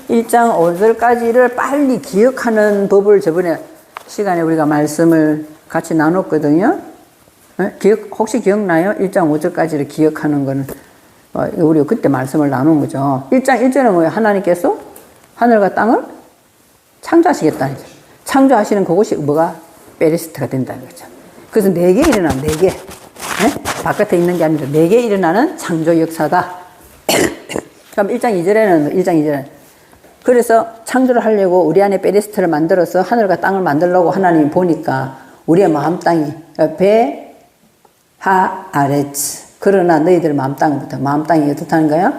1장 5절까지를 빨리 기억하는 법을 저번에 시간에 우리가 말씀을 같이 나눴거든요. 혹시 기억나요? 1장 5절까지를 기억하는 거는 우리가 그때 말씀을 나눈 거죠. 1장 1절은 뭐예요? 하나님께서 하늘과 땅을 창조하시겠다는 거죠. 창조하시는 그것이 뭐가 베레스트가 된다는 거죠. 그래서 4개 일어나는 4개. 바깥에 있는 게 아니라 4개 일어나는 창조 역사다. 그럼 1장 2절에는 그래서 창조를 하려고 우리 안에 베레스트를 만들어서 하늘과 땅을 만들려고 하나님이 보니까 우리의 마음 땅이 배, 하, 아레츠. 그러나 너희들 마음 땅이 어떻다는 거예요?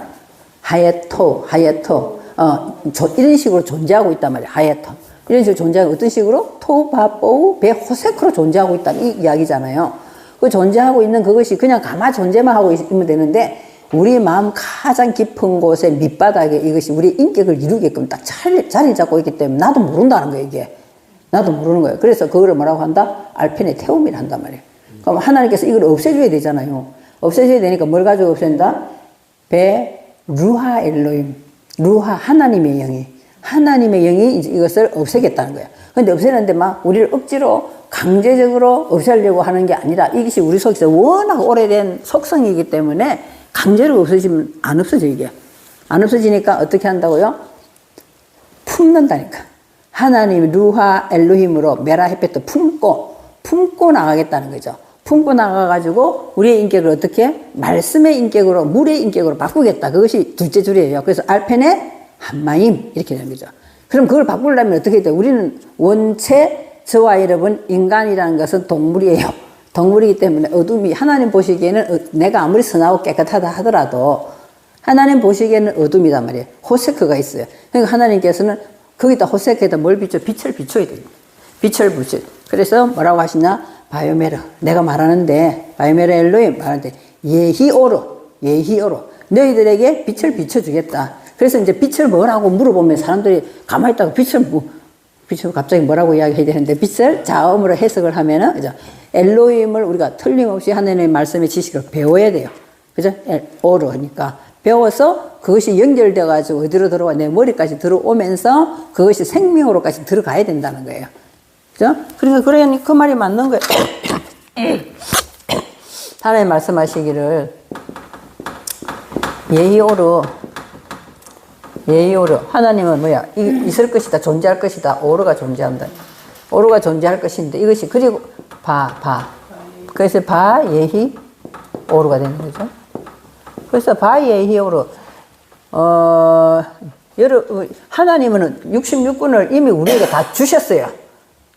하예토. 이런 식으로 존재하고 있단 말이에요. 하예토. 이런 식으로 존재하고 어떤 식으로? 토바뽀우 배 호세크로 존재하고 있다는 이 이야기잖아요. 그 존재하고 있는 그것이 그냥 가만 존재만 하고 있으면 되는데 우리 마음 가장 깊은 곳에 밑바닥에 이것이 우리 인격을 이루게끔 딱 자리 잡고 있기 때문에 나도 모른다는 거예요, 이게. 나도 모르는 거예요. 그래서 그거를 뭐라고 한다? 알펜의 태움이라 한단 말이에요. 그럼 하나님께서 이걸 없애줘야 되잖아요. 없애줘야 되니까 뭘 가지고 없앤다? 루하 엘로임. 루하, 하나님의 영이 이것을 없애겠다는 거야. 근데 없애는데 막 우리를 억지로 강제적으로 없애려고 하는 게 아니라 이것이 우리 속에서 워낙 오래된 속성이기 때문에 강제로 없어지면 안 없어져, 이게. 안 없어지니까 어떻게 한다고요? 품는다니까. 하나님이 루하 엘로힘으로 메라 햇볕도 품고 나가겠다는 거죠. 품고 나가가지고 우리의 인격을 어떻게? 말씀의 인격으로, 물의 인격으로 바꾸겠다. 그것이 둘째 줄이에요. 그래서 알펜의 한마임 이렇게 되는 거죠. 그럼 그걸 바꾸려면 어떻게 돼요? 우리는 원체 저와 여러분 인간이라는 것은 동물이에요. 동물이기 때문에 어둠이 하나님 보시기에는 내가 아무리 선하고 깨끗하다 하더라도 하나님 보시기에는 어둠이단 말이에요. 호세크가 있어요. 그러니까 하나님께서는 거기다 호세크에다 뭘 비춰? 빛을 비춰야 돼요. 빛을 비춰. 그래서 뭐라고 하시냐? 바이오메르. 내가 말하는데 바이오메르 엘로임 말하는데 예히오르 너희들에게 빛을 비춰주겠다. 그래서 이제 빛을 뭐라고 물어보면 사람들이 가만히 있다가 빛을 갑자기 뭐라고 이야기해야 되는데 빛을 자음으로 해석을 하면은 그죠? 엘로힘을 우리가 틀림없이 하나님의 말씀의 지식을 배워야 돼요. 그죠? 오르 하니까 배워서 그것이 연결돼 가지고 어디로 들어와 내 머리까지 들어오면서 그것이 생명으로까지 들어가야 된다는 거예요. 그죠? 그러니까 그 말이 맞는 거예요. 하나님 말씀하시기를 예의오르 하나님은 뭐야? 있을 것이다, 존재할 것이다. 오르가 존재한다. 오르가 존재할 것인데 이것이 그리고 그래서 예히 오르가 되는 거죠. 그래서 예히 오르 하나님은 66군을 이미 우리에게 다 주셨어요.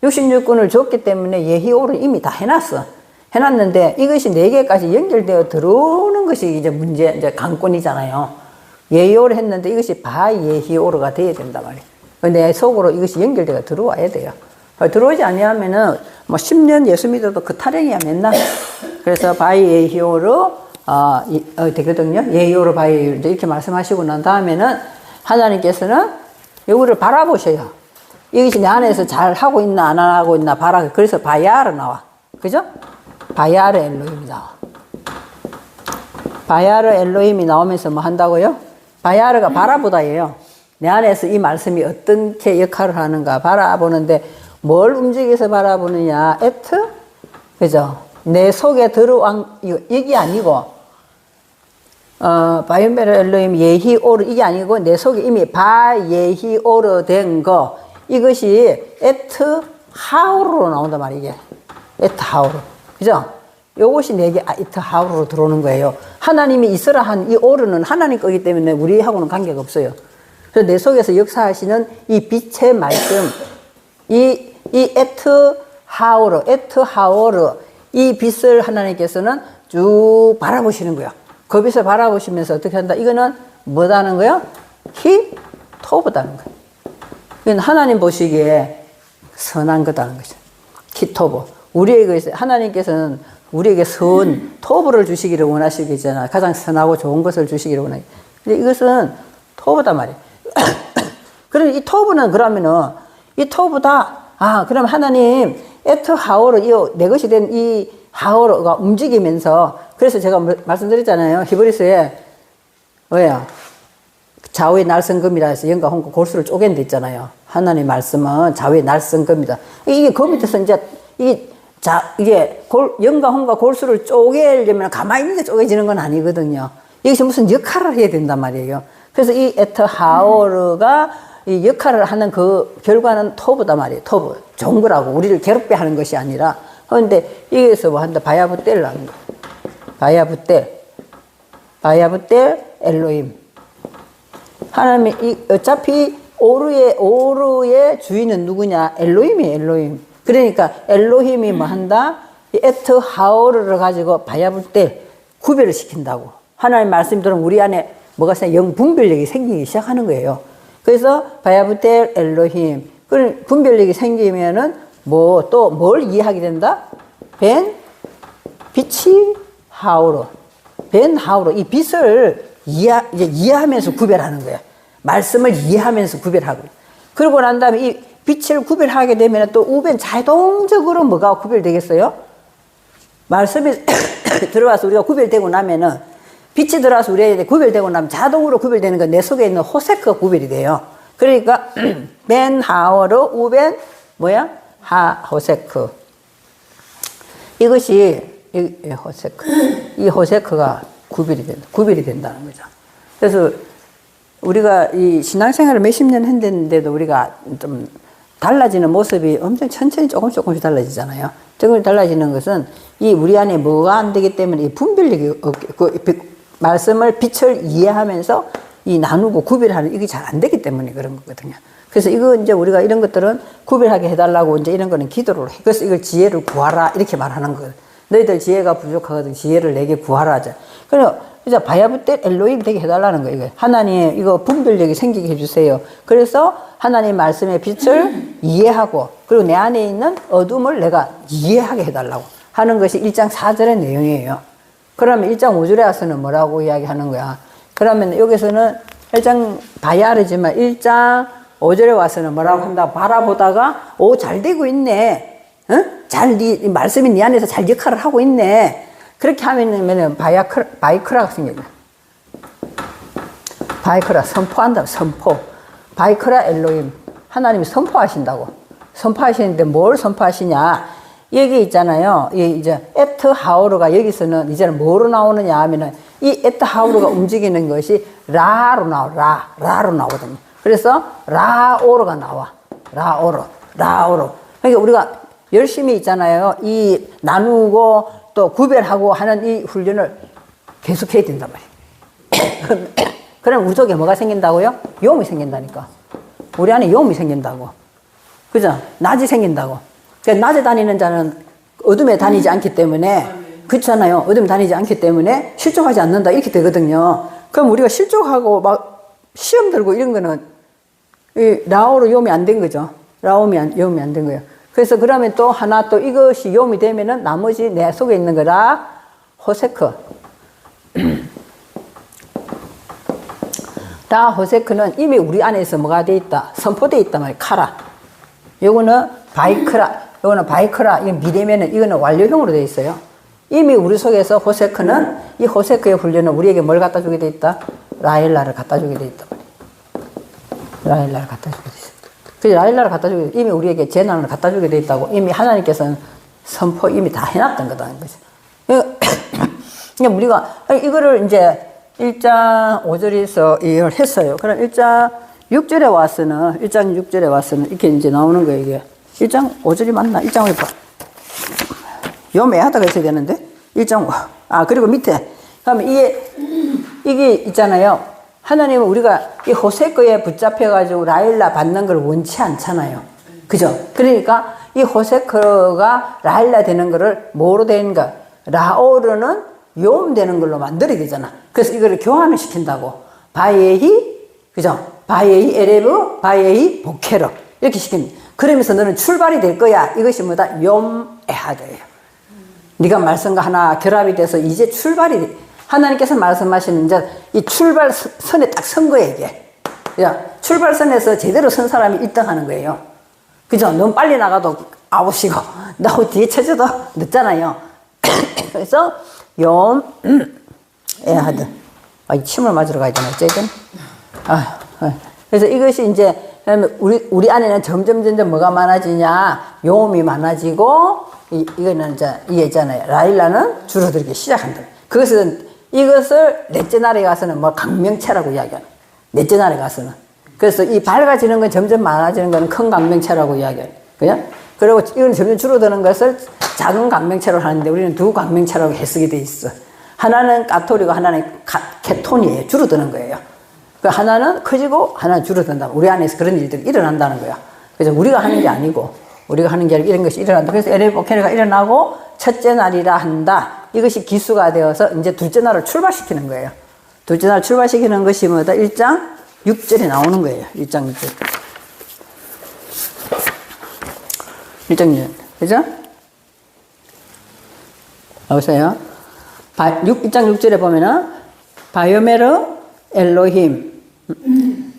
66군을 줬기 때문에 예히 오르 이미 다 해놨는데 이것이 4개까지 연결되어 들어오는 것이 이제 관건이잖아요. 예히오르 했는데 이것이 예히오르가 돼야 된단 말이에요. 내 속으로 이것이 연결되어 들어와야 돼요. 들어오지 아니하면은 10년 예수 믿어도 그 타령이야 맨날. 그래서 예히오르 되거든요. 예히오르 예히오르 이렇게 말씀하시고 난 다음에는 하나님께서는 이거를 바라보셔요. 이것이 내 안에서 잘 하고 있나 안 하고 있나 그래서 바야르 나와. 그죠? 바야르 엘로힘이 나와. 바야르 엘로힘이 나오면서 뭐 한다고요? 바야르가 바라보다예요. 내 안에서 이 말씀이 어떻게 역할을 하는가 바라보는데 뭘 움직여서 바라보느냐? 그죠? 내 속에 들어온 이게 아니고 바이오메르 엘로힘 예히오르 이게 아니고 내 속에 이미 예히오르 된 거 이것이 하우르로 나온단 말이에요. 하우르. 그죠? 요것이 내게 하우르로 들어오는 거예요. 하나님이 있으라 한 이 오르는 하나님 거기 때문에 우리하고는 관계가 없어요. 그래서 내 속에서 역사하시는 이 빛의 말씀, 이 하우르, 이 빛을 하나님께서는 쭉 바라보시는 거예요. 그 빛을 바라보시면서 어떻게 한다? 이거는 뭐다는 거예요? 히토브다는 거예요. 이건 하나님 보시기에 선한 거다는 거죠. 히토브. 우리에게 하나님께서는 우리에게 토브를 주시기를 원하시겠잖아. 가장 선하고 좋은 것을 주시기를 원하기. 근데 이것은 토브단 말이에요. 그럼 이 토브는 그러면은 이 토브다. 그럼 하나님 하오르 내 것이 된 이 하오르가 움직이면서 그래서 제가 말씀드렸잖아요. 히브리서에 뭐야? 좌우의 날성검이라 해서 영과 홍과 골수를 쪼갠 데 있잖아요. 하나님 말씀은 좌우의 날성검이다. 이게 그 밑에서 이제 이게 영과 홍과 골수를 쪼개려면 가만히 있는데 쪼개지는 건 아니거든요. 여기서 무슨 역할을 해야 된단 말이에요. 그래서 이 에터하오르가 이 역할을 하는 그 결과는 토브다 말이에요. 토브. 좋은 거라고. 우리를 괴롭게 하는 것이 아니라. 그런데 여기서 뭐 한다. 바야부텔을 하는 거. 바야부텔 엘로힘. 하나님이 어차피 오르의 주인은 누구냐? 엘로힘이에요. 엘로힘. 그러니까 엘로힘이 뭐 한다? 이 에터하오르를 가지고 바야부텔 구별을 시킨다고. 하나님 말씀 들으면 우리 안에 뭐가 생겨? 영분별력이 생기기 시작하는 거예요. 그래서 바야부텔 엘로힘. 그런 분별력이 생기면은 뭐 또 뭘 이해하게 된다? 빛이 하오르. 하오르. 이 빛을 이해하면서 구별하는 거예요. 말씀을 이해하면서 구별하고. 그러고 난 다음에 이 빛을 구별하게 되면 또 우변 자동적으로 뭐가 구별되겠어요? 말씀이 들어와서 우리가 구별되고 나면은 빛이 들어와서 우리에게 구별되고 나면 자동으로 구별되는 건 내 속에 있는 호세크가 구별이 돼요. 그러니까 벤 하오르 우벤 뭐야? 호세크. 이것이 이 호세크. 이 호세크가 구별이 된다는 거죠. 그래서 우리가 이 신앙생활을 몇십 년 했는데도 우리가 좀 달라지는 모습이 엄청 천천히 조금씩 달라지잖아요. 조금 달라지는 것은 이 우리 안에 뭐가 안 되기 때문에 이 분별력이 말씀을 빛을 이해하면서 이 나누고 구별하는 이게 잘 안 되기 때문에 그런 거거든요. 그래서 이거 이제 우리가 이런 것들은 구별하게 해달라고 이제 이런 거는 기도를 해. 그래서 이걸 지혜를 구하라 이렇게 말하는 거예요. 너희들 지혜가 부족하거든 지혜를 내게 구하라 하자. 그래서 이제 바야부텔 엘로힘 되게 해달라는 거예요. 이거. 하나님 이거 분별력이 생기게 해주세요. 그래서 하나님 말씀의 빛을 이해하고 그리고 내 안에 있는 어둠을 내가 이해하게 해달라고 하는 것이 1장 4절의 내용이에요. 그러면 1장 5절에 와서는 뭐라고 이야기하는 거야? 그러면 여기서는 1장 바야르지만 1장 5절에 와서는 뭐라고 한다? 바라보다가 오, 잘 되고 있네. 응? 네 말씀이 네 안에서 잘 역할을 하고 있네. 그렇게 하면은 바이크라가 생겨요. 바이크라 선포한다. 선포. 바이크라 엘로힘. 하나님이 선포하신다고. 선포하시는데 뭘 선포하시냐? 여기 있잖아요. 이제 에트하우르가 여기서는 이제는 뭐로 나오느냐 하면은 이 에트하우르가 움직이는 것이 라로 나오거든요. 그래서 라오르가 나와. 라오르. 그러니까 우리가 열심히 있잖아요. 이 나누고 또 구별하고 하는 이 훈련을 계속 해야 된단 말이에요. 그럼 우리 속에 뭐가 생긴다고요? 용이 생긴다니까. 우리 안에 용이 생긴다고. 그죠? 낮이 생긴다고. 그러니까 낮에 다니는 자는 어둠에 다니지 않기 때문에, 그렇잖아요. 어둠에 다니지 않기 때문에 실족하지 않는다. 이렇게 되거든요. 그럼 우리가 실족하고 막 시험 들고 이런 거는 이 라오로 용이 안 된 거죠. 용이 안 된 거예요. 그래서 그러면 또 하나 또 이것이 용이 되면은 나머지 내 속에 있는 거라 호세크. 라 호세크는 이미 우리 안에서 뭐가 돼 있다? 선포돼 있단 말이에요. 카라. 요거는 바이크라. 이게 미래면은 이거는 완료형으로 돼 있어요. 이미 우리 속에서 호세크는 이 호세크의 훈련은 우리에게 뭘 갖다 주게 돼 있다? 라일라를 갖다 주게 돼 있단 말이에요. 라일라를 갖다 주게 돼 있어요. 그 라일라를 갖다 주게 이미 우리에게 재난을 갖다 주게 돼 있다고 이미 하나님께서는 선포 이미 다 해놨던 거다는 거죠. 그러니까 우리가 이거를 이제 1장 5절에서 이걸 했어요. 그럼 1장 6절에 와서는 이렇게 이제 나오는 거예요, 이게. 1장 5절이 맞나? 1장 5절. 요매하다가 있어야 되는데? 1장 5. 그리고 밑에. 그러면 이게 있잖아요. 하나님은 우리가 이 호세크에 붙잡혀가지고 라일라 받는 걸 원치 않잖아요. 그죠? 그러니까 이 호세크가 라일라 되는 거를 뭐로 되는가? 라오르는 욤 되는 걸로 만들어야 되잖아. 그래서 이거를 교환을 시킨다고. 바예히, 그죠? 바예히 에레브, 바예히 보케르. 이렇게 시킨. 그러면서 너는 출발이 될 거야. 이것이 뭐다? 욤에하드예요. 네가 말씀과 하나 결합이 돼서 이제 출발이 돼. 하나님께서 말씀하시는 이제 이 출발선에 딱 선 거예요, 이게. 출발선에서 제대로 선 사람이 1등 하는 거예요. 그죠? 너무 빨리 나가도 아웃이고, 나 뒤에 쳐져도 늦잖아요. 그래서, 에하드. 침을 맞으러 가야 되나, 어쨌든. 그래서 이것이 이제 우리 안에는 점점 뭐가 많아지냐? 용음이 많아지고 이거는 이제 이게 있잖아요. 라일라는 줄어들기 시작한다. 이것을 넷째 날에 가서는 뭐 강명체라고 이야기하는. 넷째 날에 가서는. 그래서 이 밝아지는 건 점점 많아지는 건 큰 강명체라고 이야기해요. 그냥? 그리고 이건 점점 줄어드는 것을 작은 강명체로 하는데 우리는 두 강명체라고 해석이 돼 있어. 하나는 가톨이고 하나는 케톤이에요. 줄어드는 거예요. 그 하나는 커지고 하나는 줄어든다. 우리 안에서 그런 일들이 일어난다는 거야. 그래서 우리가 하는 게 아니고 우리가 하는 게 아니고 이런 것이 일어난다. 그래서 LA 보케르가 일어나고 첫째 날이라 한다. 이것이 기수가 되어서 이제 둘째 날을 출발시키는 거예요. 둘째 날 출발시키는 것이 뭐다? 1장 6절에 나오는 거예요. 1장 6절. 1장 6절. 그죠? 보세요. 1장 6절에 보면은 바요메르 엘로힘.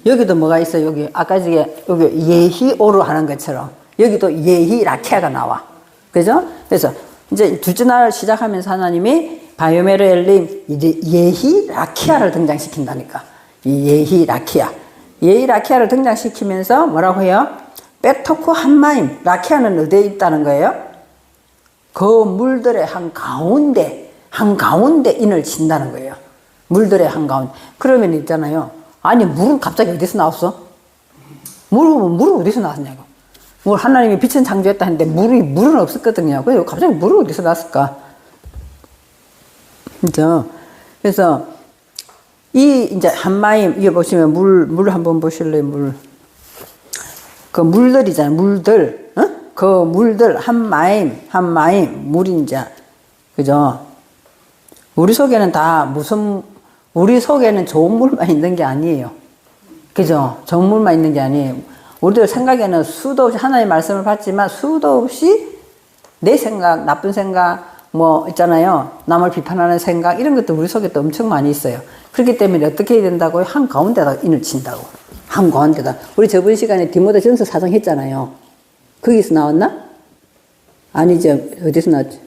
여기도 뭐가 있어요? 여기 아까 여기 예히오르 하는 것처럼 여기도 예히 라키아가 나와. 그죠? 그래서 이제 둘째 날 시작하면서 하나님이 바요메르 엘림 예히 라키아를 등장시킨다니까. 이 예히 라키아. 예히 라키아를 등장시키면서 뭐라고 해요? 베토쿠 한마임. 라키아는 어디에 있다는 거예요? 그 물들의 한가운데 인을 친다는 거예요. 물들의 한가운데. 그러면 있잖아요. 아니, 물은 갑자기 어디서 나왔어? 물은 어디서 나왔냐고. 물 하나님이 빛은 창조했다 했는데 물은 없었거든요. 갑자기 물은 어디서 나왔을까? 그래서 이제 한마임, 이게 보시면 물 한번 보실래요? 그 물들이잖아요. 물들. 어? 그 물들, 한마임, 물이 이제, 그죠? 우리 속에는 우리 속에는 좋은 물만 있는 게 아니에요. 그죠? 좋은 물만 있는 게 아니에요. 우리들 생각에는 수도 없이 하나님의 말씀을 받지만 수도 없이 내 생각, 나쁜 생각, 뭐 있잖아요. 남을 비판하는 생각 이런 것도 우리 속에 또 엄청 많이 있어야 그렇기 때문에 어떻게 해야 된다고요? 한가운데다가 인을 친다고. 한가운데다. 우리 저번 시간에 디모데전서 4장 했잖아요. 거기서 나왔나? 아니죠. 어디서 나왔지?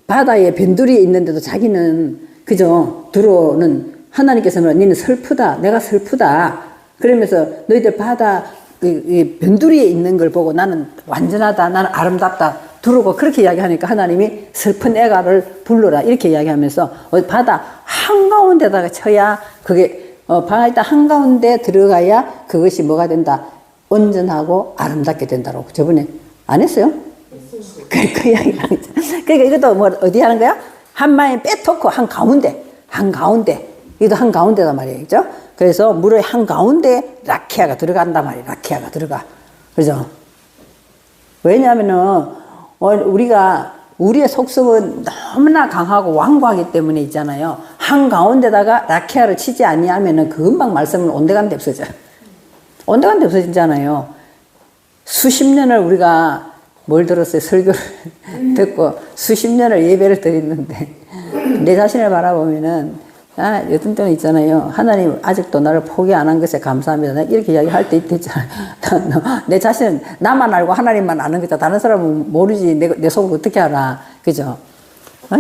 바다에 변두리에 있는데도 자기는 그죠? 들어오는 하나님께서는 너는 슬프다. 내가 슬프다. 그러면서 너희들 바다 변두리에 있는 걸 보고 나는 완전하다. 나는 아름답다. 들어오고 그렇게 이야기하니까 하나님이 슬픈 애가를 불러라. 이렇게 이야기하면서 바다 한가운데다가 쳐야 그게 바다 한가운데 들어가야 그것이 뭐가 된다. 온전하고 아름답게 된다고. 저번에 안 했어요? 그 이야기를 하는 거죠. 그러니까 이것도 뭐 어디 하는 거야? 한마에 빼놓고 한가운데. 이것도 한가운데단 말이에요. 그죠? 그래서 물의 한가운데 라키아가 들어간단 말이에요. 라키아가 들어가. 그죠? 왜냐하면은, 우리의 속성은 너무나 강하고 완고하기 때문에 있잖아요. 한가운데다가 라키아를 치지 아니하면은 금방 말씀은 온데간데 없어져. 온데간데 없어지잖아요. 수십 년을 우리가 뭘 들었어요? 설교를 듣고 수십 년을 예배를 드렸는데 내 자신을 바라보면은 어떤 때는 있잖아요. 하나님 아직도 나를 포기 안 한 것에 감사합니다. 이렇게 이야기할 때 있잖아요. 내 자신은 나만 알고 하나님만 아는 거다. 다른 사람은 모르지. 내 속을 어떻게 알아. 그죠?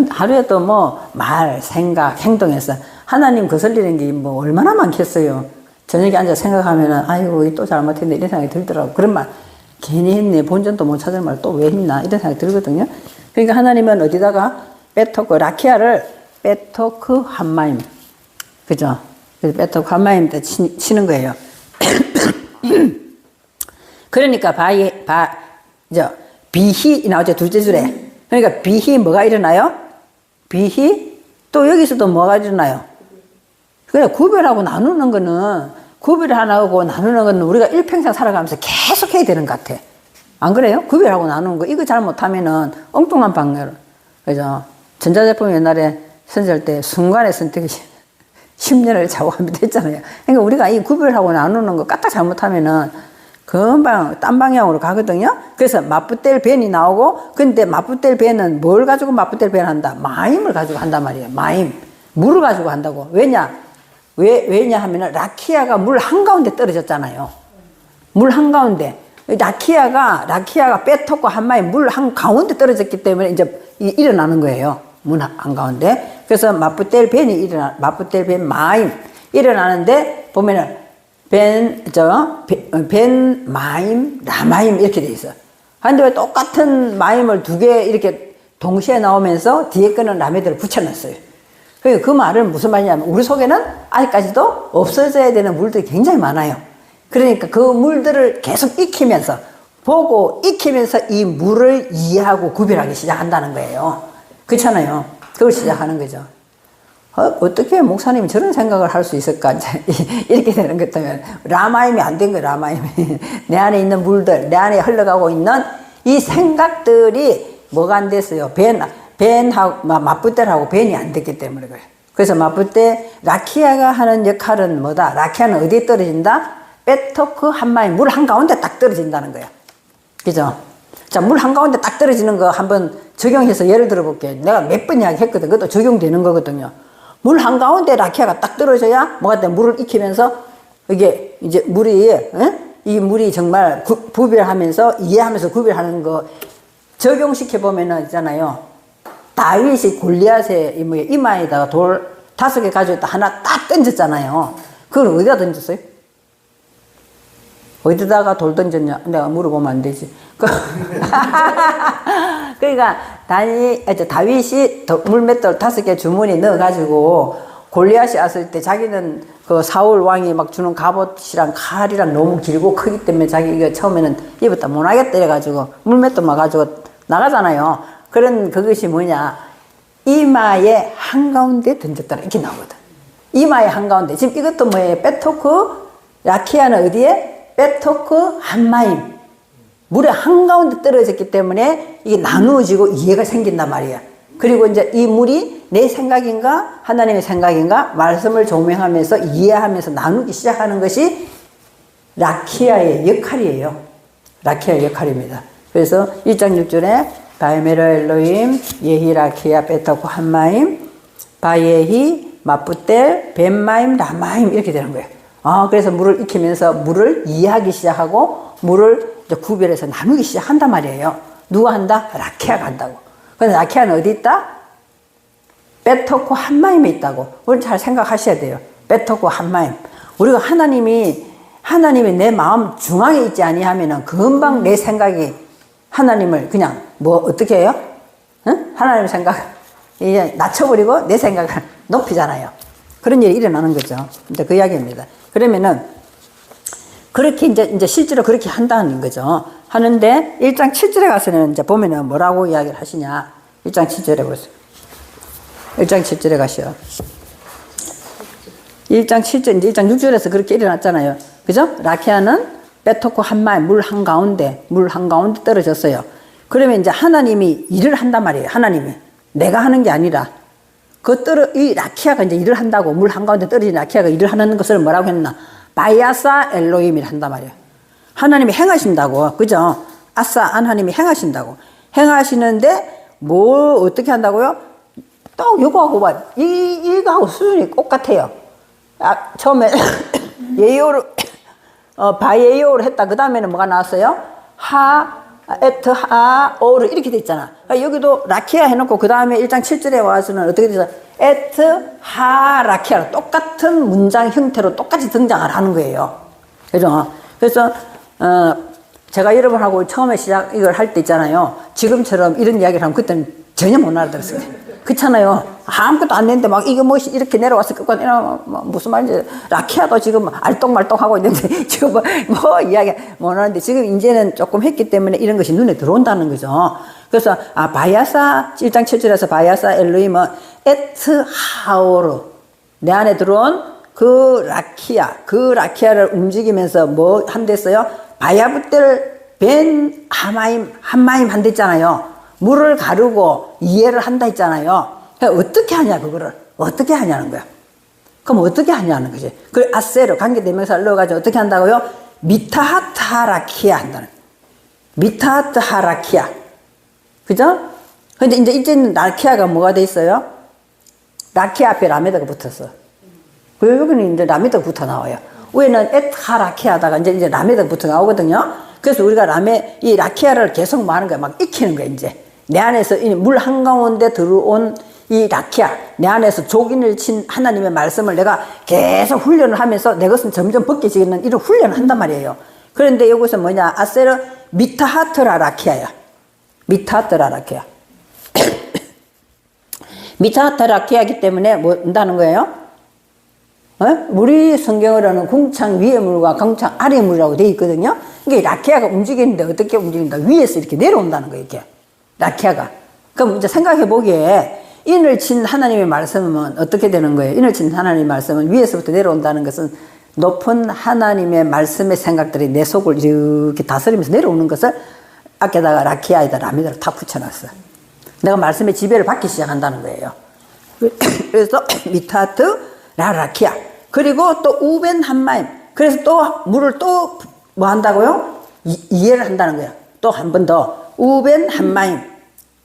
하루에 또 뭐 말, 생각, 행동에서 하나님 거슬리는 게 뭐 얼마나 많겠어요. 저녁에 앉아 생각하면은 아이고 또 잘못했네 이런 생각이 들더라고. 그런 말 괜히 했네. 본전도 못 찾을 말 또 왜 했나 이런 생각이 들거든요. 그러니까 하나님은 어디다가 베토크 라키아를 베토크 한마임. 그죠? 그래서 베토크 한마임 때 치는 거예요. 그러니까 비히 나오죠. 둘째 줄에. 그러니까 비히 뭐가 일어나요? 비히 또 여기서도 뭐가 일어나요? 그래 구별하고 나누는 거는 구별하고 나누는 거는 우리가 일평생 살아가면서 계속 해야 되는 것 같아. 안 그래요? 구별하고 나누는 거. 이거 잘못하면은 엉뚱한 방향으로. 그죠? 전자제품 옛날에 선지할 때 순간의 선택이 10년을 작업하면 됐잖아요. 그러니까 우리가 이 구별하고 나누는 거 까딱 잘못하면은 금방 딴 방향으로 가거든요. 그래서 맞붙될 벤이 나오고 근데 맞붙될 벤은 뭘 가지고 맞붙될 벤 한다? 마임을 가지고 한단 말이에요. 마임. 물을 가지고 한다고. 왜냐 하면은 라키아가 물 한가운데 떨어졌잖아요. 물 한가운데. 라키아가 빼놓고 한마에 물 한가운데 떨어졌기 때문에 이제 일어나는 거예요. 물 한가운데. 그래서 마푸텔 벤이 일어나, 마푸텔 벤 마임 일어나는데 보면은 벤 마임 라마임 이렇게 돼 있어. 근데 왜 똑같은 마임을 두 개 이렇게 동시에 나오면서 뒤에 거는 라메드를 붙여놨어요. 그 말은 무슨 말이냐면 우리 속에는 아직까지도 없어져야 되는 물들이 굉장히 많아요. 그러니까 그 물들을 계속 익히면서 보고 익히면서 이 물을 이해하고 구별하기 시작한다는 거예요. 그렇잖아요. 그걸 시작하는 거죠. 어떻게 목사님이 저런 생각을 할 수 있을까? 이렇게 되는 것 때문에 라마임이 안 된 거예요. 라마임이 내 안에 있는 물들, 내 안에 흘러가고 있는 이 생각들이 뭐가 안 됐어요? 벤하고 마푸텔하고 벤이 안 됐기 때문에 그래요. 그래서 마푸텔 라키아가 하는 역할은 뭐다? 라키아는 어디에 떨어진다? 베토크 한마임 물 한가운데 딱 떨어진다는 거예요. 그죠? 자, 물 한가운데 딱 떨어지는 거 한번 적용해서 예를 들어 볼게요. 내가 몇 번 이야기했거든. 그것도 적용되는 거거든요. 물 한가운데 라키아가 딱 떨어져야 뭐가 돼? 물을 익히면서 이게 이제 물이 이 물이 정말 구별하면서 이해하면서 구별하는 거 적용시켜 보면은 있잖아요. 다윗이 골리앗의 이마에다가 돌 5개 가져왔다 하나 딱 던졌잖아요. 그걸 어디다 던졌어요? 어디다가 돌 던졌냐? 내가 물어보면 안 되지. 그러니까 다윗이 물맷돌 5개 주머니에 넣어가지고 골리앗이 왔을 때 자기는 그 사울 왕이 막 주는 갑옷이랑 칼이랑 너무 길고 크기 때문에 자기 이거 처음에는 입었다 못하겠다 이래가지고 물맷돌만 가지고 나가잖아요. 그것이 뭐냐? 이마의 한가운데 던졌더라. 이렇게 나오거든. 이마의 한가운데. 지금 이것도 뭐예요? 베토크, 라키아는 어디에? 베토크 한마임. 물의 한가운데 떨어졌기 때문에 이게 나누어지고 이해가 생긴단 말이야. 그리고 이제 이 물이 내 생각인가 하나님의 생각인가 말씀을 조명하면서 이해하면서 나누기 시작하는 것이 라키아의 역할이에요. 라키아의 역할입니다. 그래서 1장 6절에 바에메르 엘로임 예히 라키아 베토크 한마임 바예히 마푸텔 벤마임 라마임 이렇게 되는 거예요. 그래서 물을 익히면서 물을 이해하기 시작하고 물을 이제 구별해서 나누기 시작한단 말이에요. 누가 한다? 라키아가 한다고. 근데 라키아는 어디 있다? 베토크 한마임에 있다고. 우리 잘 생각하셔야 돼요. 베토크 한마임. 우리가 하나님이 내 마음 중앙에 있지 아니하면은 금방 내 생각이 하나님을 그냥 어떻게 해요? 응? 하나님 생각 이제 낮춰버리고 내 생각을 높이잖아요. 그런 일이 일어나는 거죠. 이제 그 이야기입니다. 그러면은 그렇게 이제 실제로 그렇게 한다는 거죠. 하는데 1장 7절에 가서는 이제 보면은 뭐라고 이야기를 하시냐. 1장 7절에 보세요. 1장 7절에 가시오. 1장 7절, 이제 1장 6절에서 그렇게 일어났잖아요. 그죠? 라키아는 베토크 한마임 물 한가운데 떨어졌어요. 그러면 이제 하나님이 일을 한단 말이에요. 하나님이. 내가 하는 게 아니라. 이 라키아가 이제 일을 한다고, 물 한가운데 떨어진 라키아가 일을 하는 것을 뭐라고 했나? 바야사 엘로힘이라 한단 말이에요. 하나님이 행하신다고. 그죠? 아싸, 하나님이 행하신다고. 행하시는데, 어떻게 한다고요? 또 요거하고 이거하고 수준이 똑같아요. 처음에 예요를, 바예요를 했다. 그 다음에는 뭐가 나왔어요? 오를 이렇게 돼 있잖아. 여기도 라키아 해놓고 그 다음에 1장 7절에 와서는 어떻게 되죠? 라키아 똑같은 문장 형태로 똑같이 등장을 하는 거예요. 그죠? 그래서 제가 여러분하고 처음에 이걸 할 때 있잖아요. 지금처럼 이런 이야기를 하면 그때는 전혀 못 알아들었어요. 그렇잖아요. 아무것도 안 됐는데 막 이거 이렇게 내려왔을 것 같아. 무슨 말인지 라키아도 지금 알똥말똥하고 있는데 지금 뭐 이야기 못 하는데 지금 이제는 조금 했기 때문에 이런 것이 눈에 들어온다는 거죠. 그래서 바야사 1장 7절에서 바야사 엘로힘은 하오르 내 안에 들어온 그 라키아를 움직이면서 뭐 한댔어요? 바야부텔 벤 한마임 한댔잖아요. 물을 가르고 이해를 한다 했잖아요. 그러니까 어떻게 하냐 그거를 어떻게 하냐는 거야. 그럼 어떻게 하냐는 거지. 그 아세로 관계대명사를 넣어가지고 어떻게 한다고요? 미타하타라키아 한다는. 미타하타라키아. 그죠? 근데 이제는 라키아가 뭐가 돼 있어요? 라키아 앞에 라메다가 붙었어. 그리고 여기는 이제 라메다가 붙어 나와요. 위에는 에타라키아다가 이제 라메다가 붙어 나오거든요. 그래서 우리가 이 라키아를 계속 뭐 하는 거야? 막 익히는 거야, 이제. 내 안에서 물 한가운데 들어온 이 라키아, 내 안에서 족인을 친 하나님의 말씀을 내가 계속 훈련을 하면서 내 것은 점점 벗겨지는 이런 훈련을 한단 말이에요. 그런데 여기서 뭐냐, 아세르 미타하트라 라키아야. 미타하트라 라키아. 미타하트라 라키아이기 때문에 뭐 한다는 거예요? 우리 성경으로는 궁창 위의 물과 궁창 아래의 물이라고 되어 있거든요. 이게 라키아가 움직이는데 어떻게 움직인다? 위에서 이렇게 내려온다는 거예요, 이렇게. 라키아가. 그럼 이제 생각해 보기에 인을 친 하나님의 말씀은 어떻게 되는 거예요? 인을 친 하나님의 말씀은 위에서부터 내려온다는 것은 높은 하나님의 말씀의 생각들이 내 속을 이렇게 다스리면서 내려오는 것을 앞에다가 라키아에다 라미다를 탁 붙여놨어요. 내가 말씀의 지배를 받기 시작한다는 거예요. 그래서 미타트 라라키아. 그리고 또 우벤 한마임. 그래서 또 물을 또 뭐 한다고요? 이해를 한다는 거예요. 또 한 번 더. 우벤 한마임.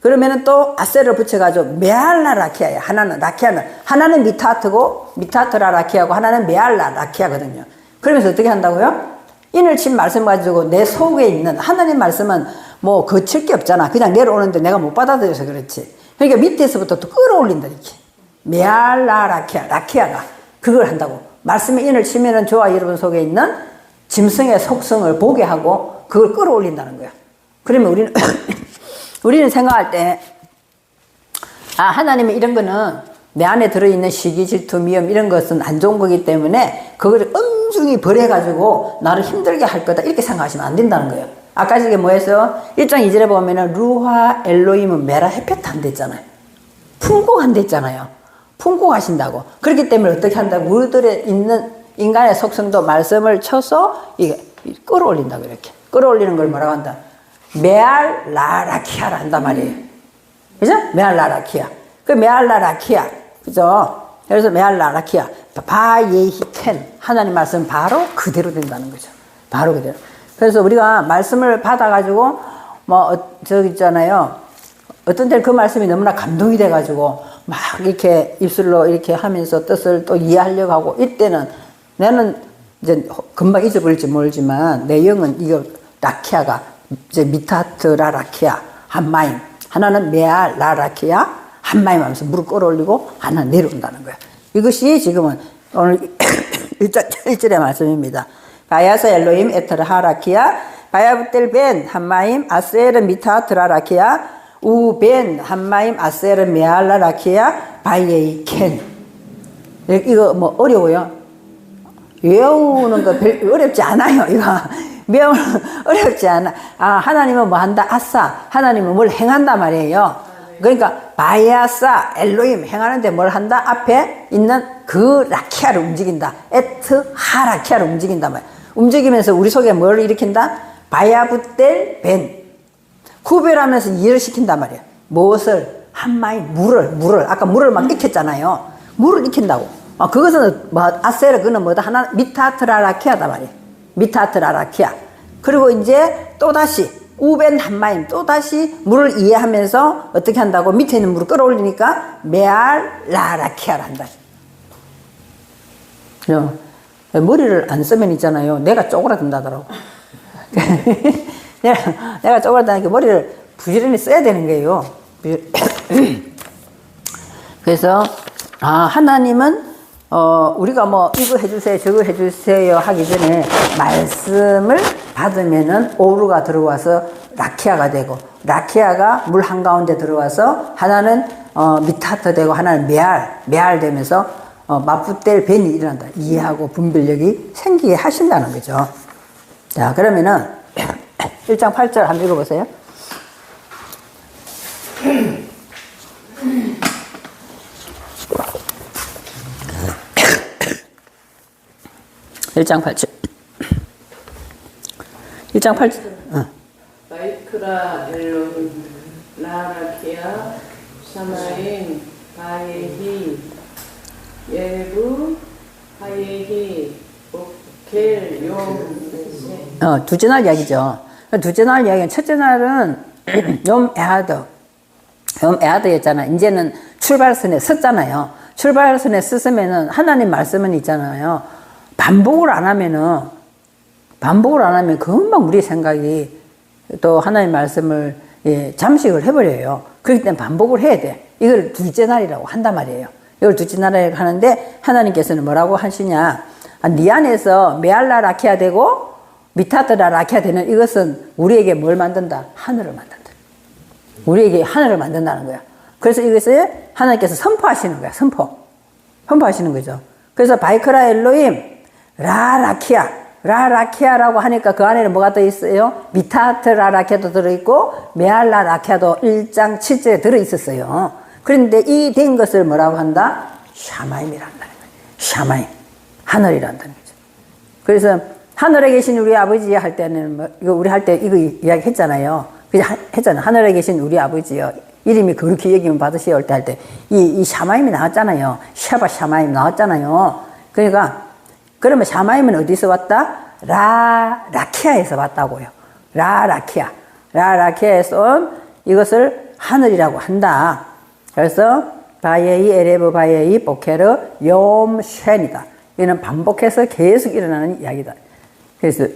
그러면은 또 아세를 붙여가지고 메알라 라키아야. 하나는 라키아는 하나는 미타트고 미타트라 라키아고 하나는 메알라 라키아거든요. 그러면서 어떻게 한다고요? 인을 친 말씀 가지고 내 속에 있는 하나님 말씀은 뭐 거칠 게 없잖아. 그냥 내려오는데 내가 못 받아들여서 그렇지. 그러니까 밑에서부터 또 끌어올린다 이렇게. 메알라 라키아, 라키아가 그걸 한다고. 말씀에 인을 치면은 저와 여러분 속에 있는 짐승의 속성을 보게 하고 그걸 끌어올린다는 거야. 그러면 우리는 생각할 때, 아, 하나님이 이런 거는 내 안에 들어있는 시기, 질투, 미움 이런 것은 안 좋은 거기 때문에 그걸 엄중히 벌해가지고 나를 힘들게 할 거다 이렇게 생각하시면 안 된다는 거예요. 아까 저게 뭐였어요? 1장 2절에 보면은 루하 엘로힘은 메라 헤페트 안 됐잖아요. 풍곡 안 됐잖아요. 풍곡하신다고. 그렇기 때문에 어떻게 한다고? 우리들에 있는 인간의 속성도 말씀을 쳐서 이게 끌어올린다고 이렇게. 끌어올리는 걸 뭐라고 한다? 메알 라라키아라 한단 말이에요. 그죠? 메알 라라키아. 그 메알 라라키아. 그죠? 그래서 메알 라라키아. 바예히켄. 하나님 말씀 바로 그대로 된다는 거죠. 바로 그대로. 그래서 우리가 말씀을 받아가지고, 저기 있잖아요. 어떤 때는 그 말씀이 너무나 감동이 돼가지고, 막 이렇게 입술로 이렇게 하면서 뜻을 또 이해하려고 하고, 이때는 나는 이제 금방 잊어버릴지 모르지만, 내 영은 이거 라키아가 이제 미타트라 라키아 한마임, 하나는 메알 라라키아 한마임 하면서 무릎 끌어올리고 하나는 내려온다는 거야. 이것이 지금은 오늘 1절의 말씀입니다. 바야서 엘로임 에터르 하라키아 바야부텔 벤 한마임 아세르 미타트라 라키아 우벤 한마임 아세르 메알 라라키아 바예이 켄. 이거 뭐 어려워요? 외우는 거 별 어렵지 않아요. 이거 외우는 어렵지 않아. 아, 하나님은 뭐 한다? 아싸. 하나님은 뭘 행한다 말이에요. 그러니까 바야사 엘로임 행하는데 뭘 한다? 앞에 있는 그 라키아를 움직인다. 에트 하라키아를 움직인다 말이야. 움직이면서 우리 속에 뭘 일으킨다? 바야부텔 벤. 구별하면서 이해를 시킨단 말이야. 무엇을? 한마이 물을 아까 물을 막 익혔잖아요. 물을 익힌다고. 그것은 뭐 아세르 그는 뭐다? 하나 미타트라 라키아다 말이야. 미타트라 라키아. 그리고 이제 또다시 우벤 한마임 또다시 물을 이해하면서 어떻게 한다고? 밑에 있는 물을 끌어올리니까 메알 라라키아를 한다. 머리를 안 쓰면 있잖아요. 내가 쪼그라든다더라고. 내가 쪼그라드니까 머리를 부지런히 써야 되는 거예요. 그래서 하나님은 우리가 뭐 이거 해주세요 저거 해주세요 하기 전에 말씀을 받으면은 오르가 들어와서 라키아가 되고 라키아가 물 한가운데 들어와서 하나는 미타트 되고 하나는 메알 되면서 마푸텔 벤이 일어난다. 이해하고 분별력이 생기게 하신다는 거죠. 자, 그러면은 1장 8절 한번 읽어보세요. 1장 8절. 1장 8절. 바이크라 엘로힘 라라키아 샤마임 바예히 예부 바예히 오켈 용. 두째 날 이야기죠. 두째 날 이야기는 첫째 날은 욤 에하드였잖아. 이제는 출발선에 섰잖아요. 출발선에 섰으면은 하나님 말씀은 있잖아요. 반복을 안 하면 금방 우리 생각이 또 하나님 말씀을 예, 잠식을 해버려요. 그렇기 때문에 반복을 해야 돼. 이걸 둘째 날이라고 한단 말이에요. 이걸 둘째 날이라고 하는데 하나님께서는 뭐라고 하시냐. 네 안에서 메알라 라키아 되고 미타트라 라키아 되는 이것은 우리에게 뭘 만든다? 하늘을 만든다. 우리에게 하늘을 만든다는 거야. 그래서 이것을 하나님께서 선포하시는 거야. 선포하시는 거죠. 그래서 바이크라 엘로임 라라키아 라라키아라고 하니까 그 안에는 뭐가 들어있어요? 미타트라 라키아도 들어있고 메알라 라키아도 1장 7절에 들어있었어요. 그런데 이 된 것을 뭐라고 한다? 샤마임이란다는 거예요. 샤마임. 하늘이란다는 거죠. 그래서 하늘에 계신 우리 아버지 할 때는 뭐 이거 우리 할 때 이거 이야기 했잖아요. 그냥 했잖아. 하늘에 계신 우리 아버지요. 이름이 그렇게 여기면 받으시오 할 때 할 때 이 샤마임이 나왔잖아요. 샤바 샤마임 나왔잖아요. 그러니까 그러면 샤마임은 어디서 왔다? 라키아에서 왔다고요. 라키아에서 온 이것을 하늘이라고 한다. 그래서 바예이 에레브 바예이 보케르 욤쉔이다. 이는 반복해서 계속 일어나는 이야기다. 그래서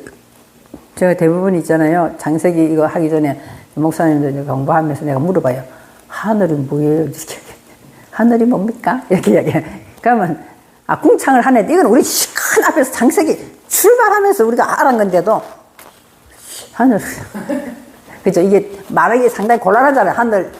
제가 대부분 있잖아요. 장세기 이거 하기 전에 목사님들 공부하면서 내가 물어봐요. 하늘은 뭐예요? 하늘이 뭡니까? 이렇게 이야기해요. 그러면 궁창을 하는데 이건 우리 큰 앞에서 장세기 출발하면서 우리가 알은 건데도 하늘 그죠? 이게 말하기 상당히 곤란하잖아요.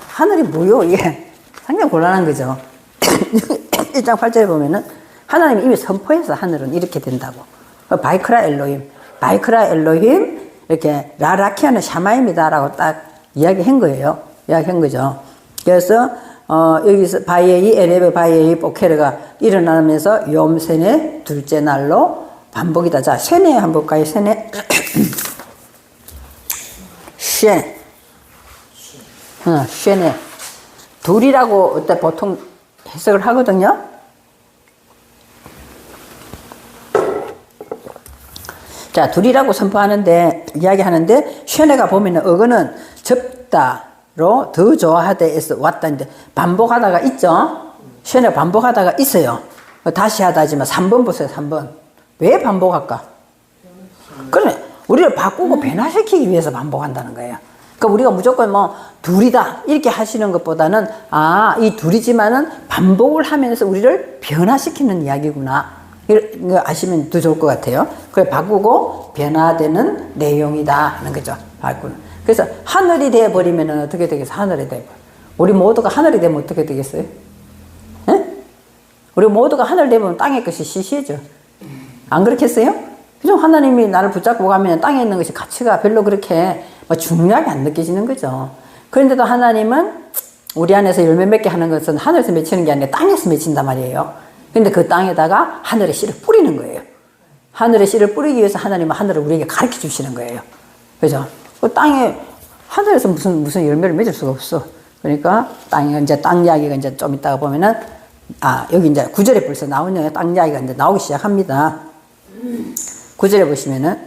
하늘이 뭐요? 이게 상당히 곤란한 거죠. 1장 8절에 보면은 하나님이 이미 선포해서 하늘은 이렇게 된다고. 바이크라 엘로힘 이렇게 라라키아는 샤마임이다라고 딱 이야기한 거예요. 이야기한 거죠. 그래서 여기서 바예이 에레베 바예이 보케르가 일어나면서 욤센의 둘째 날로 반복이다. 자, 세네 한번 볼까요? 세네. 쉔네. 둘이라고 보통 해석을 하거든요. 자, 둘이라고 선포하는데, 이야기하는데, 쉔네가 보면은, 어거는 접다로 더 좋아하다에서 왔다는데, 반복하다가 있죠? 쉔네가 반복하다가 있어요. 다시 하다 하지만 3번 보세요, 3번. 왜 반복할까? 그래, 우리를 바꾸고 변화시키기 위해서 반복한다는 거예요. 그러니까 우리가 무조건 뭐, 둘이다, 이렇게 하시는 것보다는, 이 둘이지만은 반복을 하면서 우리를 변화시키는 이야기구나. 이거 아시면 더 좋을 것 같아요. 그걸 바꾸고 변화되는 내용이다 하는 거죠. 바꾸는. 그래서 하늘이 되어버리면 어떻게 되겠어요? 하늘이 되어버려. 우리 모두가 하늘이 되면 어떻게 되겠어요? 에? 우리 모두가 하늘 되면 땅의 것이 시시해져. 안 그렇겠어요? 그죠? 하나님이 나를 붙잡고 가면 땅에 있는 것이 가치가 별로 그렇게 중요하게 안 느껴지는 거죠. 그런데도 하나님은 우리 안에서 열매 맺게 하는 것은 하늘에서 맺히는 게 아니라 땅에서 맺힌단 말이에요. 근데 그 땅에다가 하늘의 씨를 뿌리는 거예요. 하늘의 씨를 뿌리기 위해서 하나님은 하늘을 우리에게 가르쳐 주시는 거예요. 그죠? 그 땅에, 하늘에서 무슨 열매를 맺을 수가 없어. 그러니까 땅에 이제 땅 이야기가 이제 좀 이따가 보면은, 여기 이제 9절에 벌써 나오네요. 땅 이야기가 이제 나오기 시작합니다. 9절에 보시면은,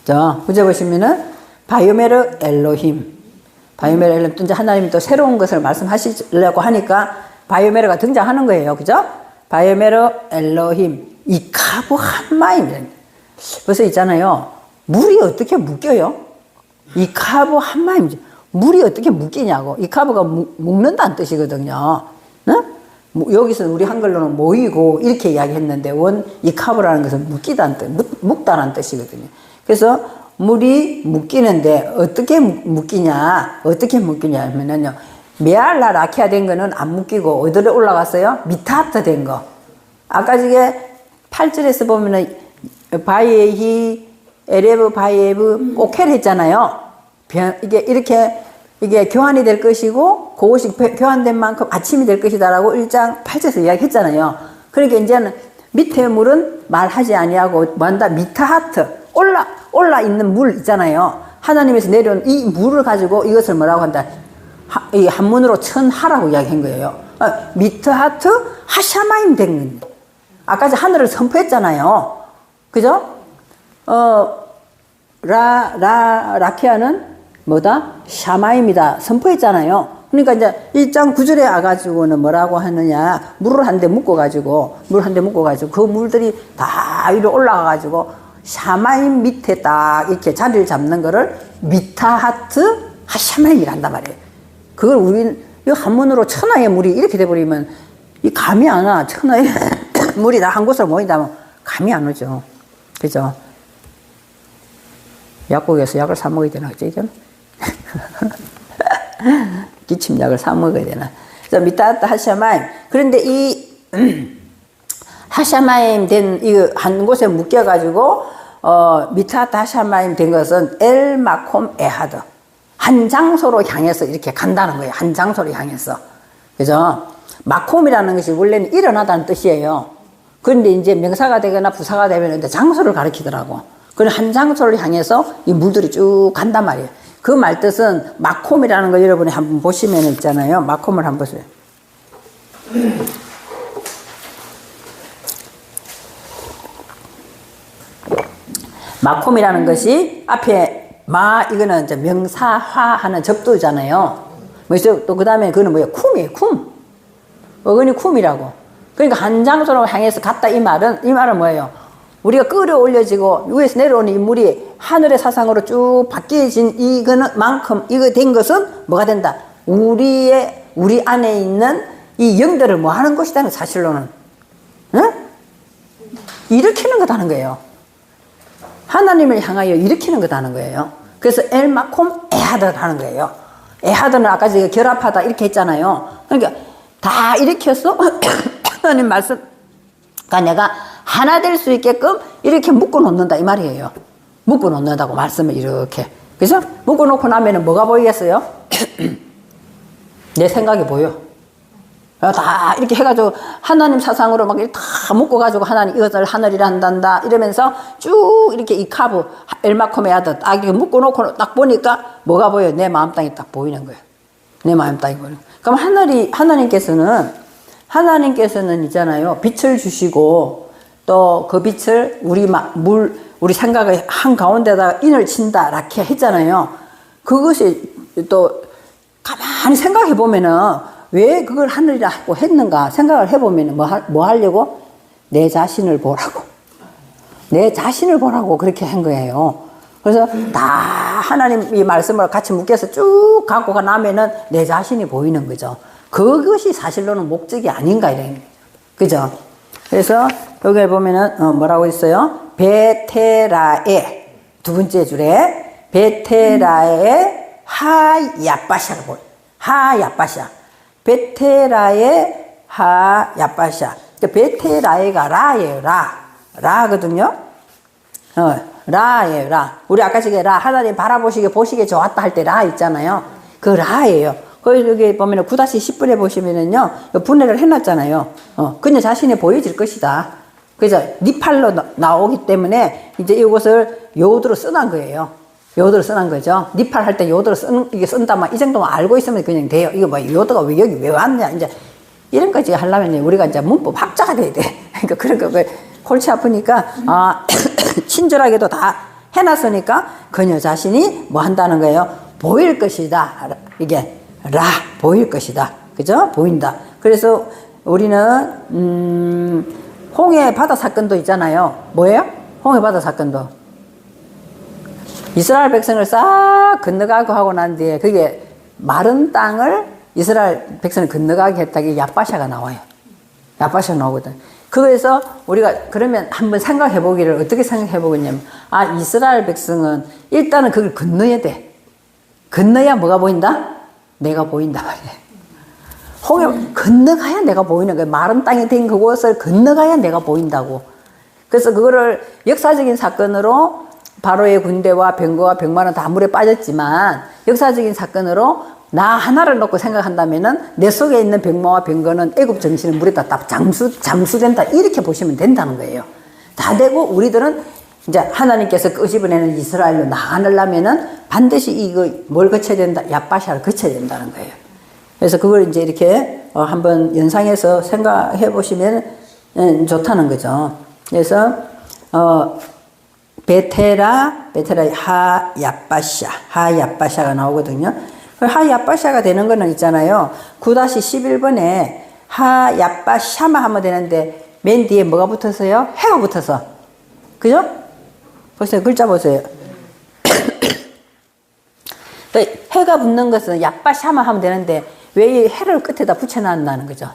9절에 보시면은, 바이오메르 엘로힘. 바이오메르 엘로힘, 또 이제 하나님이 또 새로운 것을 말씀하시려고 하니까, 바이오메르가 등장하는 거예요. 그죠? 바이오메르 엘로힘 이카브 한마임. 벌써 있잖아요. 물이 어떻게 묶여요? 이카브 한마임. 물이 어떻게 묶이냐고. 이카브가 묶는다는 뜻이거든요. 응? 여기서는 우리 한글로는 모이고 이렇게 이야기했는데 원 이카브라는 것은 묶이다는 뜻, 묶다는 뜻이거든요. 그래서 물이 묶이는데 어떻게 묶이냐? 어떻게 묶이냐 하면은요. 메알라 라키아 된 거는 안 묶이고 어디로 올라갔어요? 미타트 된 거. 아까 저게 8절에서 보면은 바이에히 에레브 바이에브 오켈 했잖아요. 이게 이렇게 이게 교환이 될 것이고 그것이 교환된 만큼 아침이 될 것이다라고 1장 8절에서 이야기했잖아요. 그러니까 이제는 밑에 물은 말하지 아니하고 뭐한다? 미타하트 올라 있는 물 있잖아요. 하나님에서 내려온 이 물을 가지고 이것을 뭐라고 한다? 이 한문으로 천하라고 이야기한 거예요. 미트하트 하샤마임 된 거예요. 아까 하늘을 선포했잖아요. 그죠? 라키아는 뭐다? 샤마임이다. 선포했잖아요. 그러니까 이제 1장 9절에 와가지고는 뭐라고 하느냐. 물을 한 대 묶어가지고 그 물들이 다 위로 올라가가지고 샤마임 밑에 딱 이렇게 자리를 잡는 거를 미타하트 하샤마임이라 한단 말이에요. 그걸 우리는 이 한문으로 천하의 물이 이렇게 돼버리면 이 감이 안 와. 천하의 물이 다 한 곳으로 모인다면 감이 안 오죠. 그죠? 약국에서 약을 사 먹어야 되나, 그죠? 이건? 기침약을 사 먹어야 되나. 그래서 미타하트 하샤마임. 그런데 이 하샤마임 된 이 한 곳에 묶여가지고 미타하트 하샤마임 된 것은 엘 마콤 에하드. 한 장소로 향해서 이렇게 간다는 거예요. 한 장소로 향해서. 그죠? 마콤이라는 것이 원래는 일어나다는 뜻이에요. 그런데 이제 명사가 되거나 부사가 되면 이제 장소를 가리키더라고. 그래서 한 장소를 향해서 이 물들이 쭉 간단 말이에요. 그 말 뜻은 마콤이라는 거 여러분이 한번 보시면 있잖아요. 마콤을 한번 보세요. 마콤이라는 것이 앞에 마 이거는 이제 명사화하는 접두잖아요. 또 그 다음에 그거는 뭐예요? 쿰이에요. 쿰. 어근이 쿰이라고. 그러니까 한 장소로 향해서 갔다 이 말은 뭐예요? 우리가 끌어올려지고 위에서 내려오는 이 물이 하늘의 사상으로 쭉 바뀌어진 이거는 만큼 이거 된 것은 뭐가 된다? 우리 안에 있는 이 영들을 뭐 하는 것이다 사실로는. 응? 일으키는 거다는 거예요. 하나님을 향하여 일으키는 거다는 거예요. 그래서 엘마콤 에하드라는 거예요. 에하드는 아까 제가 결합하다 이렇게 했잖아요. 그러니까 다 일으켰어. 하나님 말씀, 그러니까 내가 하나 될 수 있게끔 이렇게 묶어 놓는다 이 말이에요. 묶어 놓는다고 말씀을 이렇게. 그죠? 묶어 놓고 나면은 뭐가 보이겠어요? 내 생각이 보여. 다 이렇게 해가지고 하나님 사상으로 막 이렇게 다 묶어가지고 하나님 이것을 하늘이라 한단다 이러면서 쭉 이렇게 이 카브 엘마콤에 하듯 딱 이렇게 묶어놓고 딱 보니까 뭐가 보여요? 내 마음 땅이 딱 보이는 거예요. 내 마음 땅이 보이는 거예요. 그럼 하나님께서는 있잖아요. 빛을 주시고 또 그 빛을 우리 생각의 한가운데다가 인을 친다 이렇게 했잖아요. 그것이 또 가만히 생각해 보면은 왜 그걸 하늘이라 하고 했는가 생각을 해보면 뭐 하려고? 내 자신을 보라고. 내 자신을 보라고 그렇게 한 거예요. 그래서 다 하나님 이 말씀을 같이 묶여서 쭉 갖고 나면은 내 자신이 보이는 거죠. 그것이 사실로는 목적이 아닌가 이런 거죠. 그죠? 그래서 여기 보면은 뭐라고 있어요? 베테라에 두 번째 줄에 베테라에 하야빠샤를 보여요. 하야빠샤. 베테라의 하야빠샤. 베테라에가 라예요. 라거든요. 라예요. 라. 우리 아까 저게 라 하나님 보시기에 좋았다 할 때 라 있잖아요. 그 라예요. 여기 보면은 9-10분에 보시면은요, 분해를 해놨잖아요. 그녀 자신이 보여질 것이다. 그래서 니팔로 나오기 때문에 이제 이것을 요드로 써난 거예요. 요드로 써난 거죠. 니팔 할 때 요드로 이게 쓴다만 이 정도만 알고 있으면 그냥 돼요. 이거 뭐 요드가 왜 여기 왜 왔냐. 이제 이런 거지 하려면 우리가 이제 문법 학자가 돼야 돼. 그러니까 그런 거 골치 아프니까, 친절하게도 다 해놨으니까 그녀 자신이 뭐 한다는 거예요? 보일 것이다. 이게. 보일 것이다. 그죠? 보인다. 그래서 우리는, 홍해 바다 사건도 있잖아요. 뭐예요? 홍해 바다 사건도. 이스라엘 백성을 싹 건너가고 하고 난 뒤에 그게 마른 땅을 이스라엘 백성을 건너가게 했다기 야빠샤가 나와요. 야빠샤가 나오거든. 그래서 우리가 그러면 한번 생각해 보기를 어떻게 생각해 보겠냐면, 이스라엘 백성은 일단은 그걸 건너야 돼. 건너야 뭐가 보인다? 내가 보인다 말이에요. 홍해 건너가야 내가 보이는 거예요. 마른 땅이 된 그곳을 건너가야 내가 보인다고. 그래서 그거를 역사적인 사건으로 바로의 군대와 병거와 100만원 다 물에 빠졌지만 역사적인 사건으로 나 하나를 놓고 생각한다면은 내 속에 있는 병마와 병거는 애굽 정신을 물에다 딱 잠수된다 이렇게 보시면 된다는 거예요. 다 되고 우리들은 이제 하나님께서 끄집어내는 이스라엘로 나가려면은 반드시 이거 뭘 거쳐야 된다? 야빠샤를 거쳐야 된다는 거예요. 그래서 그걸 이제 이렇게 한번 연상해서 생각해 보시면 좋다는 거죠. 그래서 베테라 하야빠샤가 나오거든요. 하야빠샤가 되는 거는 있잖아요. 9-11번에 하야빠샤만 하면 되는데 맨 뒤에 뭐가 붙어서요? 해가 붙어서. 그죠? 보세요. 글자 보세요. 해가 붙는 것은 야빠샤만 하면 되는데 왜 이 해를 끝에다 붙여놨다는 거죠.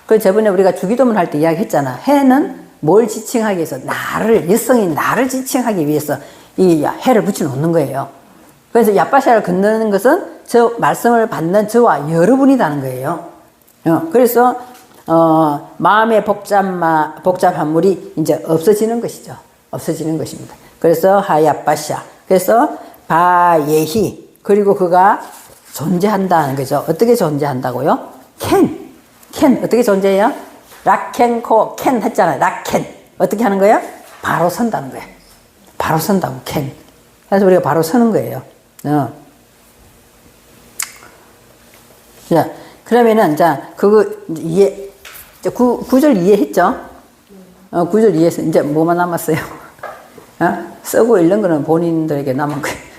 그 저번에 우리가 주기도문 할 때 이야기했잖아. 해는 뭘 지칭하기 위해서 나를, 여성이 나를 지칭하기 위해서 이 해를 붙여놓는 거예요. 그래서 야빠샤를 건너는 것은 저 말씀을 받는 저와 여러분이라는 거예요. 그래서 마음의 복잡한 물이 이제 없어지는 것이죠. 없어지는 것입니다. 그래서 하야빠샤. 그래서 바예히. 그리고 그가 존재한다는 거죠. 어떻게 존재한다고요? 캔 어떻게 존재해요? 락켄코 캔 했잖아요. 락켄 어떻게 하는 거예요? 바로 선다는 거예요. 바로 선다고 캔. 그래서 우리가 바로 서는 거예요. 자, 그러면은 자 그거 이해 구절 이해했죠? 구절 이해해서 이제 뭐만 남았어요? 쓰고 읽는 거는 본인들에게 남은 거예요.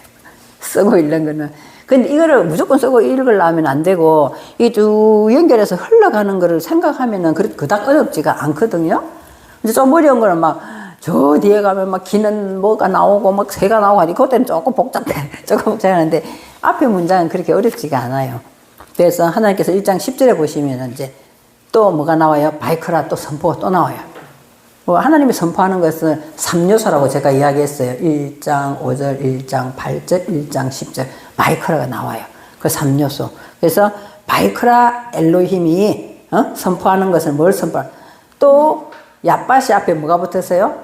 쓰고 읽는 거는. 근데 이거를 무조건 쓰고 읽으려면 안 되고, 이 쭉 연결해서 흘러가는 거를 생각하면은 그닥 어렵지가 않거든요? 이제 좀 어려운 거는 막, 저 뒤에 가면 막 기는 뭐가 나오고 막 새가 나오고 하니, 그때는 조금 복잡해. 조금 복잡한데, 앞에 문장은 그렇게 어렵지가 않아요. 그래서 하나님께서 1장 10절에 보시면 이제 또 뭐가 나와요? 바이크라 또 선포가 또 나와요. 하나님이 선포하는 것은 3요소라고 제가 이야기했어요. 1장 5절, 1장 8절, 1장 10절. 바이크라가 나와요. 그 3요소. 그래서 바이크라 엘로힘이 선포하는 것은 뭘 선포하는? 또 야빠시 앞에 뭐가 붙었어요?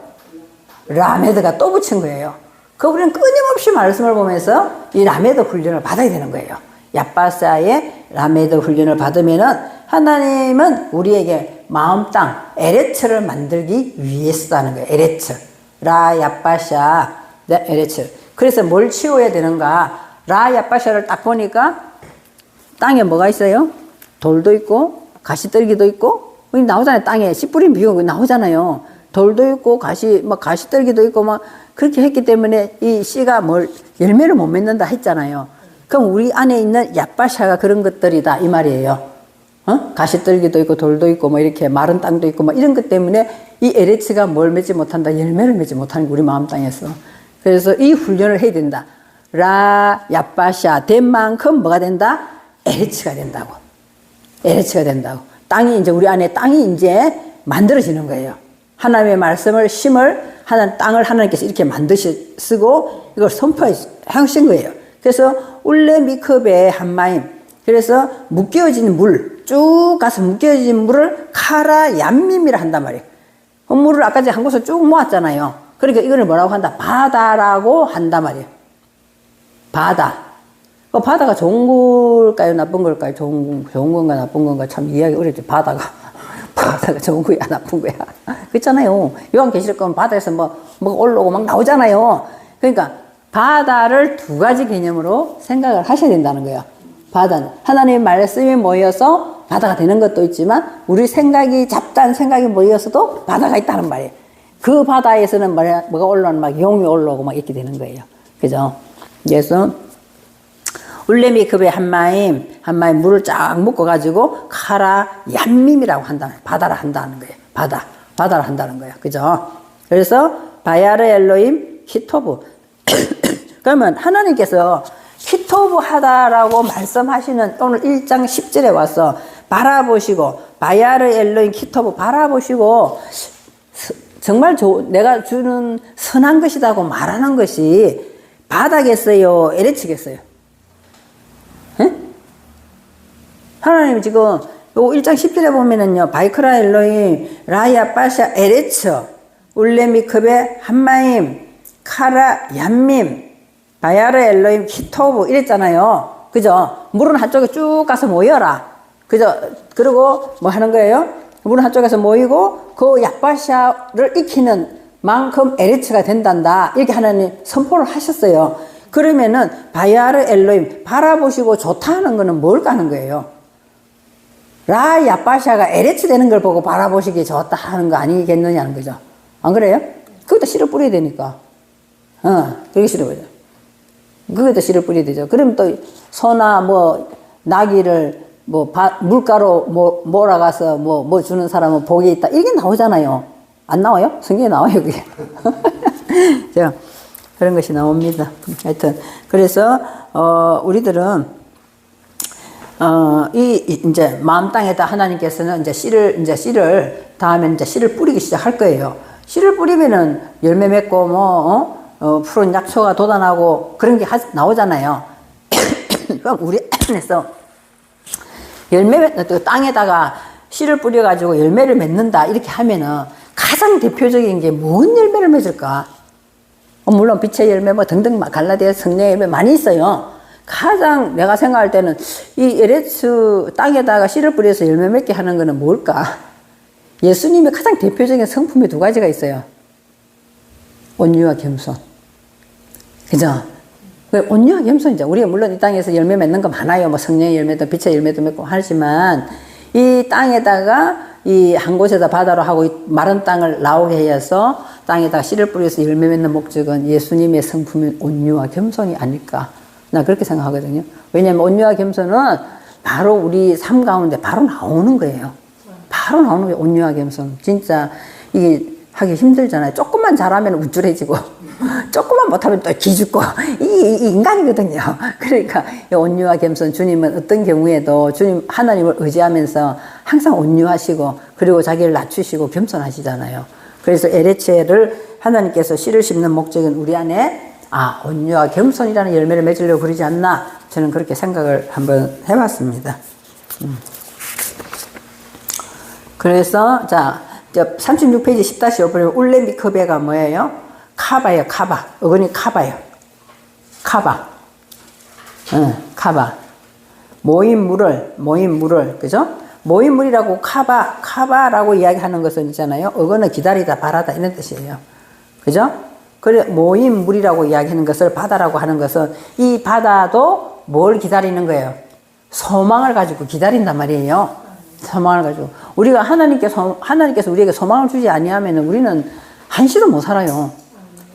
라메드가 또 붙인 거예요. 그 우리는 끊임없이 말씀을 보면서 이 라메드 훈련을 받아야 되는 거예요. 야빠사의 라메드 훈련을 받으면은 하나님은 우리에게 마음 땅 에레츠를 만들기 위해서라는 거예요. 에레츠 라 야빠샤 에레츠. 그래서 뭘 치워야 되는가? 라 야빠샤를 딱 보니까 땅에 뭐가 있어요? 돌도 있고 가시떨기도 있고 나오잖아요. 땅에 씨 뿌린 비유가 나오잖아요. 돌도 있고 가시떨기도 있고 막 그렇게 했기 때문에 이 씨가 열매를 못 맺는다 했잖아요. 그럼 우리 안에 있는 야빠샤가 그런 것들이다 이 말이에요. 가시떨기도 있고 돌도 있고 뭐 이렇게 마른 땅도 있고 뭐 이런 것 때문에 이 에레츠가 뭘 맺지 못한다, 열매를 맺지 못하는 게 우리 마음 땅에서. 그래서 이 훈련을 해야 된다. 라 야빠샤 된 만큼 뭐가 된다? 에레츠가 된다고. 에레츠가 된다고. 땅이 이제 우리 안에 땅이 이제 만들어지는 거예요. 하나님의 말씀을 땅을 하나님께서 이렇게 쓰고 이걸 선포하신 거예요. 그래서 울레 미컵의 한마임. 그래서 묶여진 물, 쭉 가서 묶여진 물을 카라 얌밈이라 한단 말이에요. 그 물을 아까 전에 한 곳에 쭉 모았잖아요. 그러니까 이거를 뭐라고 한다? 바다라고 한단 말이에요. 바다. 그 바다가 좋은 걸까요? 나쁜 걸까요? 좋은 건가 나쁜 건가 참 이해하기 어렵죠. 바다가 좋은 거야 나쁜 거야. 그렇잖아요. 요한계시록 보면 바다에서 뭐가 올라오고 막 나오잖아요. 그러니까 바다를 두 가지 개념으로 생각을 하셔야 된다는 거예요. 바다는 하나님의 말씀이 모여서 바다가 되는 것도 있지만 우리 잡다한 생각이 모여서도 바다가 있다는 말이에요. 그 바다에서는 뭐가 올라오는 막 용이 올라오고 막 이렇게 되는 거예요. 그죠? 그래서 울레미컵의 한마임 물을 쫙 묶어가지고 카라 얌밈이라고 한다. 바다라 한다는 거예요. 바다라 한다는 거예요. 그죠? 그래서 바야르 엘로임 히토브. 그러면 하나님께서 히토브 하다라고 말씀하시는 오늘 1장 10절에 와서 바라보시고 바야르 엘로임 히토브 바라보시고 정말 내가 주는 선한 것이라고 말하는 것이 바다겠어요? 에레츠겠어요? 하나님 지금 요 1장 10절에 보면은요, 바이크라 엘로임, 라야 빠샤 에레츠, 울레미컵의 한마임, 카라 얌밈, 바야르 엘로임 키토브 이랬잖아요. 그죠? 물은 한쪽에 쭉 가서 모여라. 그죠? 그리고 뭐 하는 거예요? 물은 한쪽에서 모이고 그 야빠샤를 익히는 만큼 에레츠가 된단다. 이렇게 하나님 선포를 하셨어요. 그러면은 바야르 엘로임 바라보시고 좋다는 거는 뭘까 하는 거예요? 라 야빠샤가 에레츠 되는 걸 보고 바라보시기 좋다 하는 거 아니겠느냐는 거죠. 안 그래요? 그것도 씨를 뿌려야 되니까. 그게 씨를 뿌려야 돼. 그것도 씨를 뿌려야 되죠. 그럼 또 소나 뭐 나귀를 물가로 몰아가서 뭐 주는 사람은 복이 있다. 이게 나오잖아요. 안 나와요? 성경에 나와요, 그게. 자. 그런 것이 나옵니다. 하여튼 그래서 우리들은 이제 마음 땅에다 하나님께서는 이제 씨를 다음에 이제 씨를 뿌리기 시작할 거예요. 씨를 뿌리면은 열매 맺고 푸른 약초가 돋아나고 그런 게 나오잖아요. 그럼 우리 안에서 땅에다가 씨를 뿌려가지고 열매를 맺는다 이렇게 하면은 가장 대표적인 게 뭔 열매를 맺을까? 물론 빛의 열매 뭐 등등 갈라디아 성령의 열매 많이 있어요. 가장 내가 생각할 때는 이 에레츠 땅에다가 씨를 뿌려서 열매 맺게 하는 거는 뭘까? 예수님의 가장 대표적인 성품이 두 가지가 있어요. 온유와 겸손. 그죠? 온유와 겸손이죠. 우리가 물론 이 땅에서 열매 맺는 거 많아요. 뭐 성령의 열매도 빛의 열매도 맺고 하지만 이 땅에다가 이 한 곳에다 바다로 하고 이 마른 땅을 나오게 해서 땅에다가 씨를 뿌려서 열매 맺는 목적은 예수님의 성품인 온유와 겸손이 아닐까. 나 그렇게 생각하거든요. 왜냐하면 온유와 겸손은 바로 우리 삶 가운데 바로 나오는 거예요. 바로 나오는 거예요. 온유와 겸손. 진짜 이게 하기 힘들잖아요. 조금만 잘하면 우쭐해지고 조금만 못하면 또 기죽고 이 인간이거든요. 그러니까 온유와 겸손, 주님은 어떤 경우에도 주님 하나님을 의지하면서 항상 온유하시고 그리고 자기를 낮추시고 겸손하시잖아요. 그래서 에레체를 하나님께서 씨를 심는 목적은 우리 안에 온유와 겸손이라는 열매를 맺으려고 그러지 않나 저는 그렇게 생각을 한번 해봤습니다. 그래서 자 36페이지 10-5 보면 울레미크베가 뭐예요? 카바예요. 카바. 어근이 카바예요. 카바. 카바. 모인 물을 그죠? 모인 물이라고 카바라고 이야기하는 것은 있잖아요. 어근은 기다리다 바라다 이런 뜻이에요. 그죠? 그래 모인 물이라고 이야기하는 것을 바다라고 하는 것은 이 바다도 뭘 기다리는 거예요? 소망을 가지고 기다린단 말이에요. 소망을 가지고 우리가 하나님께서 우리에게 소망을 주지 아니하면 우리는 한시도 못 살아요.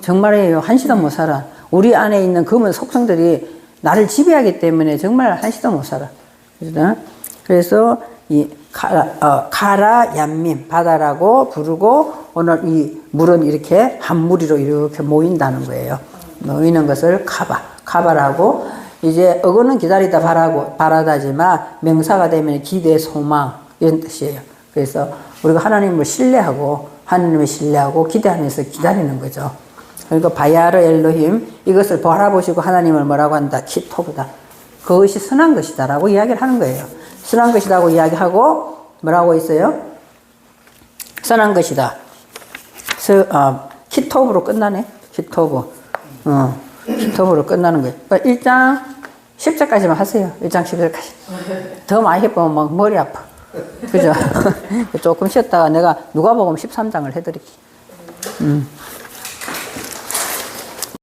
정말이에요. 한시도 못 살아. 우리 안에 있는 검은 속성들이 나를 지배하기 때문에 정말 한시도 못 살아. 그래서 이 카라 얀밈 바다라고 부르고 오늘 이 물은 이렇게 한 무리로 이렇게 모인다는 거예요. 모이는 것을 카바라고 이제 어근은 기다리다 바라다지만 명사가 되면 기대 소망 이런 뜻이에요. 그래서 우리가 하나님을 신뢰하고 기대하면서 기다리는 거죠. 그리고 바야르 엘로힘 이것을 바라보시고 하나님을 뭐라고 한다? 키토브다. 그것이 선한 것이다 라고 이야기를 하는 거예요. 선한 것이라고 이야기하고 뭐라고 있어요? 선한 것이다. 키토브로 끝나네. 키토브로 끝나는 거예요. 1장 10절까지만 하세요. 1장 10절까지. 더 많이 해보면 막 머리 아파. 그죠? 조금 쉬었다가 내가 누가복음 13장을 해드릴게요.